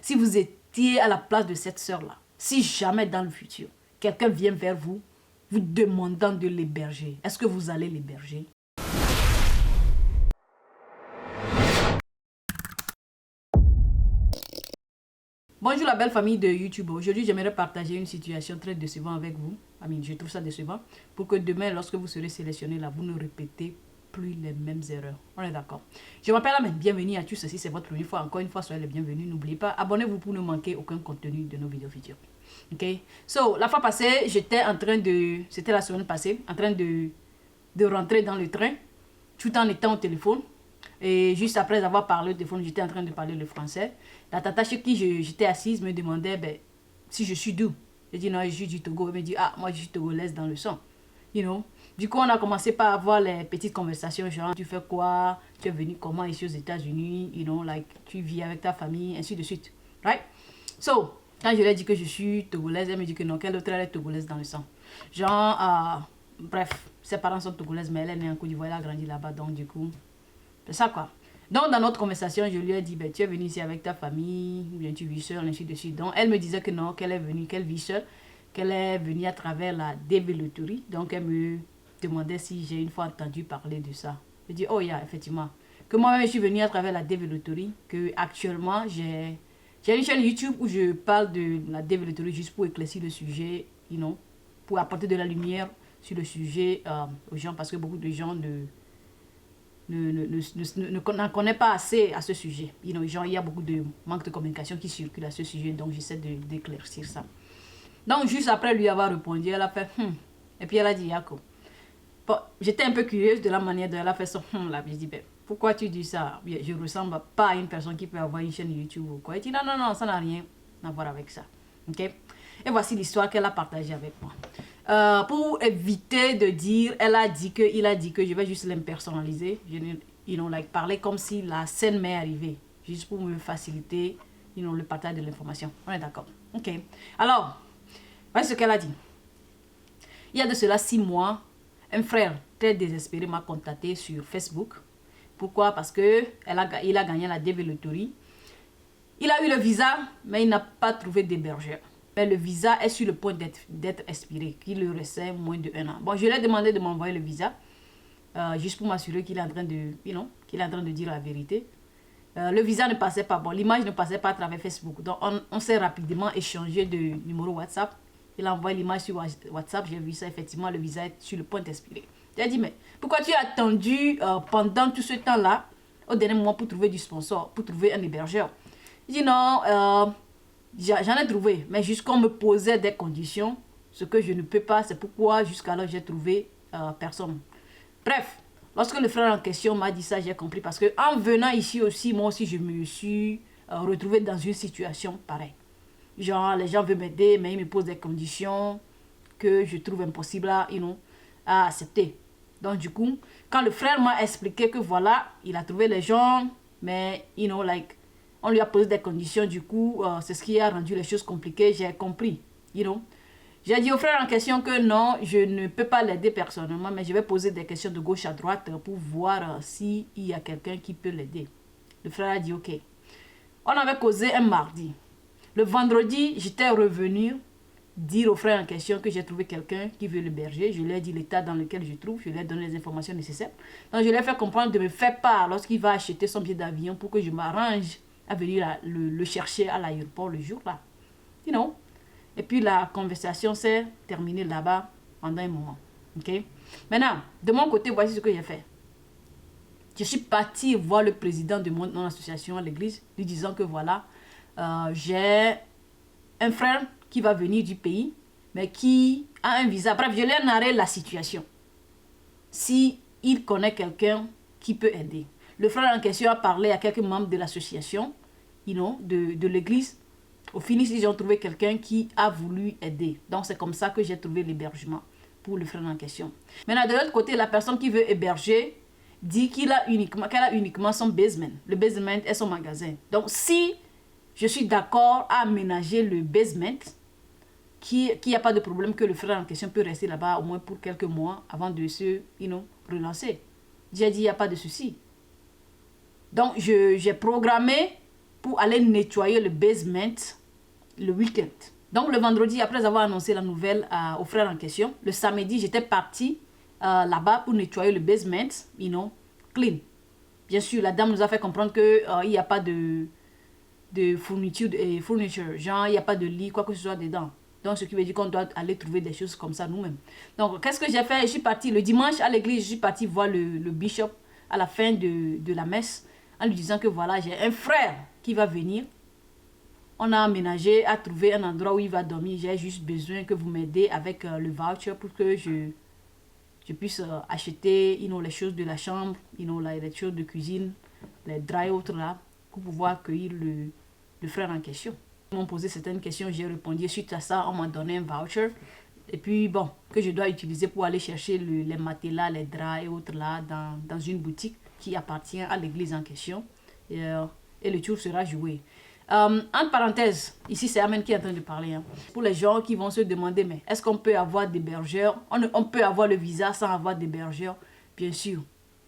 si vous étiez à la place de cette sœur-là, si jamais dans le futur, quelqu'un vient vers vous, vous demandant de l'héberger, est-ce que vous allez l'héberger? Bonjour la belle famille de YouTube. Aujourd'hui, j'aimerais partager une situation très décevante avec vous. Je trouve ça décevant. Pour que demain, lorsque vous serez sélectionné là, vous ne répétez plus les mêmes erreurs. On est d'accord. Je m'appelle Amène. Bienvenue à tous. Si c'est votre première fois, encore une fois, soyez les bienvenus. N'oubliez pas, abonnez-vous pour ne manquer aucun contenu de nos vidéos futures. Ok. So, la fois passée, j'étais en train de... C'était la semaine passée, en train de rentrer dans le train, tout en étant au téléphone. Et juste après avoir parlé au téléphone, j'étais en train de parler le français. La tata chez qui j'étais assise me demandait si je suis d'où. J'ai dit non, je suis du Togo. Elle me dit, ah, moi je suis togolaise dans le sang. You know? Du coup, on a commencé par avoir les petites conversations, genre, tu fais quoi? Tu es venu comment ici aux États-Unis? You know, like, tu vis avec ta famille, ainsi de suite. Right? So, quand je lui ai dit que je suis togolaise, elle me dit que non, qu'elle autre elle est togolaise dans le sang. Genre, bref, ses parents sont togolaises, mais elle est née en Côte d'Ivoire, elle a grandi là-bas, donc du coup... C'est ça quoi. Donc dans notre conversation, je lui ai dit, tu es venu ici avec ta famille, ou bien tu vis seule, ainsi de suite. Donc elle me disait que non, qu'elle est venue, qu'elle vit seule, qu'elle est venue à travers la développerie. Donc elle me demandait si j'ai une fois entendu parler de ça. Je dis, oh yeah, effectivement. Que moi-même je suis venue à travers la développerie, que actuellement j'ai une chaîne YouTube où je parle de la développerie juste pour éclaircir le sujet, you know, pour apporter de la lumière sur le sujet aux gens, parce que beaucoup de gens n'en connaît pas assez à ce sujet. You know, genre, il y a beaucoup de manque de communication qui circule à ce sujet, donc j'essaie d'éclaircir ça. Donc, juste après lui avoir répondu, elle a fait et puis elle a dit Yako. Bon, j'étais un peu curieuse de la manière dont elle a fait son là. Je dis, pourquoi tu dis ça? Je ne ressemble pas à une personne qui peut avoir une chaîne YouTube ou quoi. Elle dit, non, non, non, ça n'a rien à voir avec ça. Ok? Et voici l'histoire qu'elle a partagée avec moi. Pour éviter de dire, il a dit que, je vais juste l'impersonnaliser. You know, like, parler comme si la scène m'est arrivée. Juste pour me faciliter, you know, le partage de l'information. On est d'accord. Ok. Alors, voici ce qu'elle a dit. Il y a de cela 6 mois, un frère très désespéré m'a contacté sur Facebook. Pourquoi? Parce que il a gagné la développerie. Il a eu le visa, mais il n'a pas trouvé d'hébergeur. Mais le visa est sur le point d'être expiré, qu'il lui restait moins de 1 an. Bon, je lui ai demandé de m'envoyer le visa, juste pour m'assurer qu'il est en train de, qu'il est en train de dire la vérité. Le visa ne passait pas, bon, l'image ne passait pas à travers Facebook. Donc, on s'est rapidement échangé de numéro WhatsApp. Il a envoyé l'image sur WhatsApp, j'ai vu ça, effectivement, le visa est sur le point d'expirer. J'ai dit, mais pourquoi tu as attendu pendant tout ce temps-là, au dernier moment, pour trouver du sponsor, pour trouver un hébergeur? Il dit non, j'en ai trouvé, mais jusqu'on me posait des conditions, ce que je ne peux pas, c'est pourquoi jusqu'alors j'ai trouvé personne. Bref, lorsque le frère en question m'a dit ça, j'ai compris, parce que en venant ici aussi, moi aussi je me suis retrouvé dans une situation pareille. Genre, les gens veulent m'aider, mais ils me posent des conditions que je trouve impossible à accepter. Donc du coup, quand le frère m'a expliqué que voilà, il a trouvé les gens, mais on lui a posé des conditions, du coup, c'est ce qui a rendu les choses compliquées, j'ai compris, J'ai dit au frère en question que non, je ne peux pas l'aider personnellement, mais je vais poser des questions de gauche à droite pour voir s'il y a quelqu'un qui peut l'aider. Le frère a dit ok. On avait causé un mardi. Le vendredi, j'étais revenu dire au frère en question que j'ai trouvé quelqu'un qui veut l'héberger. Je lui ai dit l'état dans lequel je trouve, je lui ai donné les informations nécessaires. Donc je lui ai fait comprendre de me faire part lorsqu'il va acheter son billet d'avion pour que je m'arrange à venir le chercher à l'aéroport le jour-là. Et puis la conversation s'est terminée là-bas pendant un moment. Ok? Maintenant, de mon côté, voici ce que j'ai fait. Je suis partie voir le président de mon association à l'église, lui disant que voilà, j'ai un frère qui va venir du pays, mais qui a un visa. Bref, je lui ai narré la situation. Si il connaît quelqu'un qui peut aider. Le frère en question a parlé à quelques membres de l'association, de l'église. Au finish, ils ont trouvé quelqu'un qui a voulu aider. Donc, c'est comme ça que j'ai trouvé l'hébergement pour le frère en question. Maintenant, de l'autre côté, la personne qui veut héberger dit qu'elle a uniquement son basement. Le basement est son magasin. Donc, si je suis d'accord à aménager le basement, qu'il n'y a pas de problème, que le frère en question peut rester là-bas au moins pour quelques mois avant de se relancer. J'ai dit, il n'y a pas de souci. Donc, j'ai programmé pour aller nettoyer le basement le week-end. Donc le vendredi, après avoir annoncé la nouvelle au frère en question, le samedi, j'étais partie là-bas pour nettoyer le basement, clean. Bien sûr, la dame nous a fait comprendre qu'il n'y a pas de fourniture, genre il n'y a pas de lit, quoi que ce soit dedans. Donc ce qui veut dire qu'on doit aller trouver des choses comme ça nous-mêmes. Donc qu'est-ce que j'ai fait? Je suis partie le dimanche à l'église, je suis partie voir le bishop à la fin de la messe en lui disant que voilà, j'ai un frère qui va venir. On a aménagé à trouver un endroit où il va dormir. J'ai juste besoin que vous m'aidez avec le voucher pour que je puisse acheter les choses de la chambre, les choses de cuisine, les draps et autres là, pour pouvoir accueillir le frère en question. Ils m'ont posé certaines questions, j'ai répondu. Suite à ça, on m'a donné un voucher. Et puis bon, que je dois utiliser pour aller chercher les matelas, les draps et autres là dans une boutique qui appartient à l'église en question. Et le tour sera joué. Entre parenthèses, ici c'est Amen qui est en train de parler. Pour les gens qui vont se demander, mais est-ce qu'on peut avoir des bergeurs? On peut avoir le visa sans avoir des bergeurs? Bien sûr,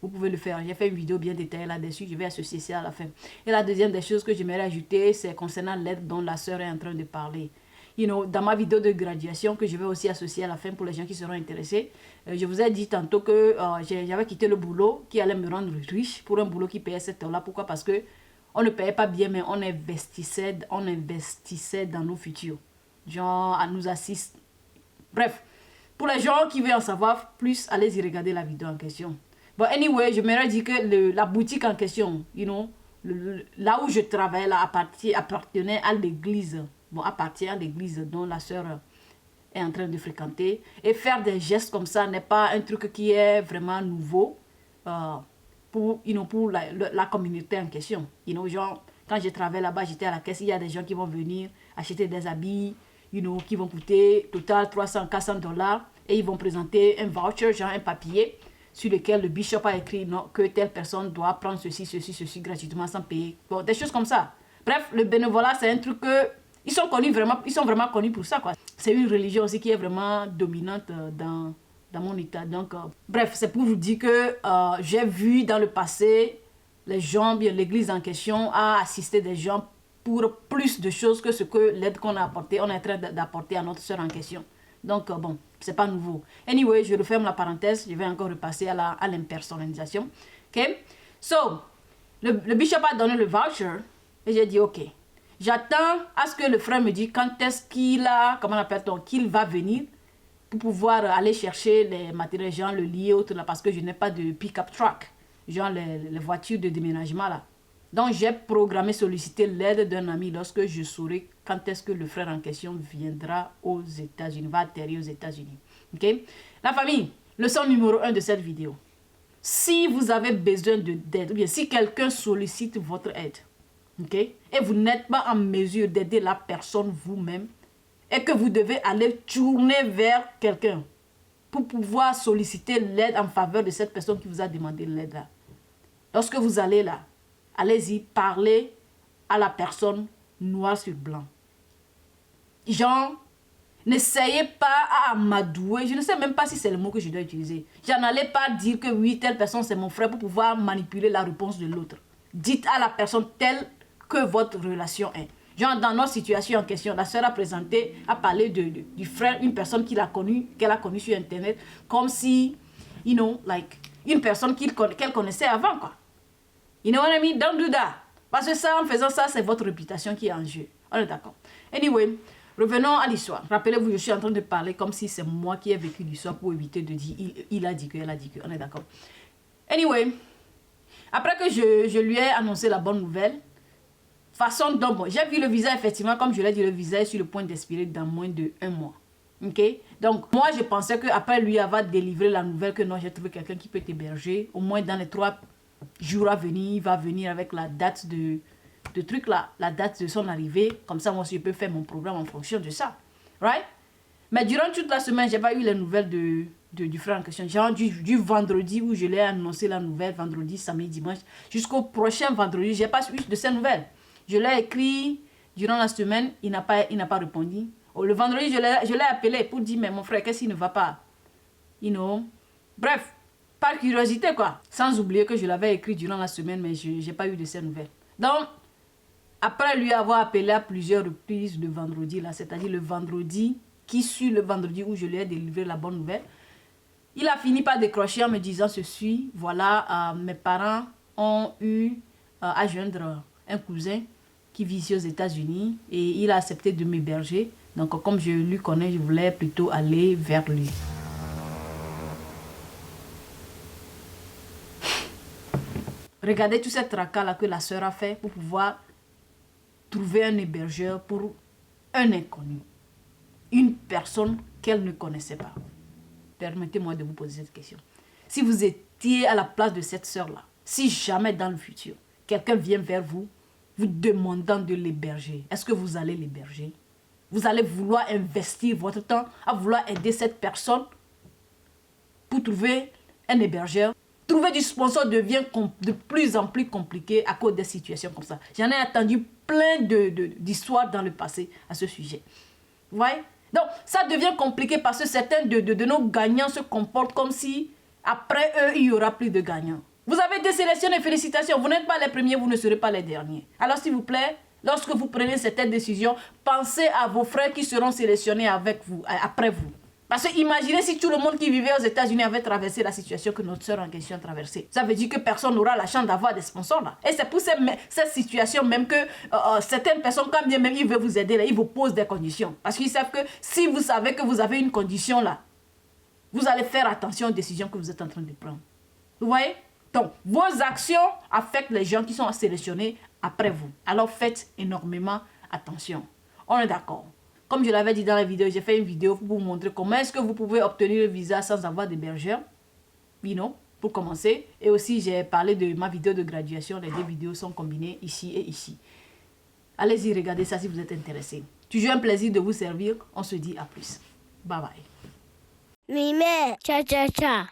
vous pouvez le faire. J'ai fait une vidéo bien détaillée là-dessus. Je vais associer ça à la fin. Et la deuxième des choses que j'aimerais ajouter, c'est concernant l'aide dont la sœur est en train de parler. Dans ma vidéo de graduation que je vais aussi associer à la fin pour les gens qui seront intéressés, je vous ai dit tantôt que j'avais quitté le boulot qui allait me rendre riche pour un boulot qui payait cette heure-là. Pourquoi? Parce que on ne payait pas bien, mais on investissait dans nos futurs. Genre, à nous assister. Bref, pour les gens qui veulent en savoir plus, allez-y regarder la vidéo en question. Bon, anyway, je m'aurais dit que la boutique en question, là où je travaille, là, appartenait à l'église. Bon, appartient à l'église dont la sœur est en train de fréquenter. Et faire des gestes comme ça n'est pas un truc qui est vraiment nouveau. Pour la communauté en question. Genre, quand je travaille là-bas, j'étais à la caisse, il y a des gens qui vont venir acheter des habits, qui vont coûter total 300, 400 dollars et ils vont présenter un voucher, genre un papier, sur lequel le bishop a écrit que telle personne doit prendre ceci gratuitement sans payer. Bon, des choses comme ça. Bref, le bénévolat, c'est un truc que ils sont vraiment connus pour ça, quoi. C'est une religion aussi qui est vraiment dominante dans mon état. Donc, bref, c'est pour vous dire que j'ai vu dans le passé les gens, bien l'église en question a assisté des gens pour plus de choses que ce que l'aide qu'on a apporté, on est en train d'apporter à notre soeur en question. Donc, bon, c'est pas nouveau. Anyway, je referme la parenthèse, je vais encore repasser à l'impersonnalisation. Ok? So, le bishop a donné le voucher et j'ai dit, ok, j'attends à ce que le frère me dise quand est-ce qu'il va venir pour pouvoir aller chercher les matériaux, genre le lit et autres là, parce que je n'ai pas de pick-up truck, genre les voitures de déménagement là. Donc j'ai programmé solliciter l'aide d'un ami lorsque je saurai quand est-ce que le frère en question viendra aux États-Unis, va atterrir aux États-Unis. Ok? La famille, leçon numéro 1 de cette vidéo. Si vous avez besoin d'aide, ou bien si quelqu'un sollicite votre aide, ok, et vous n'êtes pas en mesure d'aider la personne vous-même, et que vous devez aller tourner vers quelqu'un pour pouvoir solliciter l'aide en faveur de cette personne qui vous a demandé l'aide là. Lorsque vous allez là, allez-y, parlez à la personne noir sur blanc. Genre, n'essayez pas à amadouer, je ne sais même pas si c'est le mot que je dois utiliser. J'en allais pas dire que oui, telle personne c'est mon frère pour pouvoir manipuler la réponse de l'autre. Dites à la personne telle que votre relation est. Genre, dans notre situation en question, la sœur a parlé du frère, une personne qu'elle a connue sur Internet, comme si, une personne qu'elle connaissait avant, quoi. You know what I mean? Don't do that. Parce que ça, en faisant ça, c'est votre réputation qui est en jeu. On est d'accord. Anyway, revenons à l'histoire. Rappelez-vous, je suis en train de parler comme si c'est moi qui ai vécu l'histoire pour éviter de dire il a dit que, elle a dit que. On est d'accord. Anyway, après que je lui ai annoncé la bonne nouvelle, façon dont, bon, j'ai vu le visa, effectivement, comme je l'ai dit, le visa est sur le point d'expirer dans moins de 1 mois. Ok? Donc, moi, je pensais qu'après lui avoir délivré la nouvelle que non, j'ai trouvé quelqu'un qui peut t'héberger, au moins dans les 3 jours à venir, il va venir avec la date de truc là, la date de son arrivée. Comme ça, moi aussi, je peux faire mon programme en fonction de ça. Right? Mais durant toute la semaine, j'ai pas eu les nouvelles du frère en question. Genre du vendredi où je l'ai annoncé la nouvelle, vendredi, samedi, dimanche, jusqu'au prochain vendredi, j'ai pas eu de ces nouvelles. Je l'ai écrit durant la semaine, il n'a pas répondu. Le vendredi, je l'ai appelé pour dire, mais mon frère, qu'est-ce qui ne va pas? Bref, par curiosité, quoi. Sans oublier que je l'avais écrit durant la semaine, mais je n'ai pas eu de ces nouvelles. Donc, Après lui avoir appelé à plusieurs reprises le vendredi, là, c'est-à-dire le vendredi qui suit le vendredi où je lui ai délivré la bonne nouvelle, il a fini par décrocher en me disant ceci, voilà, mes parents ont eu à joindre un cousin qui vit ici aux États-Unis et il a accepté de m'héberger. Donc comme je lui connais, je voulais plutôt aller vers lui. Regardez tout ce tracas-là que la sœur a fait pour pouvoir trouver un hébergeur pour un inconnu. Une personne qu'elle ne connaissait pas. Permettez-moi de vous poser cette question. Si vous étiez à la place de cette sœur-là, si jamais dans le futur, quelqu'un vient vers vous, vous demandant de l'héberger, est-ce que vous allez l'héberger? Vous allez vouloir investir votre temps à vouloir aider cette personne pour trouver un hébergeur. Trouver du sponsor devient de plus en plus compliqué à cause des situations comme ça. J'en ai entendu plein d'histoires dans le passé à ce sujet. Vous voyez? Donc, ça devient compliqué parce que certains de nos gagnants se comportent comme si, après eux, il n'y aura plus de gagnants. Vous avez été sélectionnés, félicitations. Vous n'êtes pas les premiers, vous ne serez pas les derniers. Alors, s'il vous plaît, lorsque vous prenez certaines décisions, pensez à vos frères qui seront sélectionnés avec vous, après vous. Parce que imaginez si tout le monde qui vivait aux États-Unis avait traversé la situation que notre soeur en question a traversée. Ça veut dire que personne n'aura la chance d'avoir des sponsors là. Et c'est pour cette situation même que certaines personnes, quand bien même ils veulent vous aider, là, ils vous posent des conditions. Parce qu'ils savent que si vous savez que vous avez une condition là, vous allez faire attention aux décisions que vous êtes en train de prendre. Vous voyez? Donc, vos actions affectent les gens qui sont sélectionnés après vous. Alors faites énormément attention. On est d'accord? Comme je l'avais dit dans la vidéo, j'ai fait une vidéo pour vous montrer comment est-ce que vous pouvez obtenir le visa sans avoir d'hébergeur. Oui, non, pour commencer. Et aussi, j'ai parlé de ma vidéo de graduation. Les deux vidéos sont combinées ici et ici. Allez-y, regardez ça si vous êtes intéressé. Toujours un plaisir de vous servir. On se dit à plus. Bye bye. Mime, cha cha cha.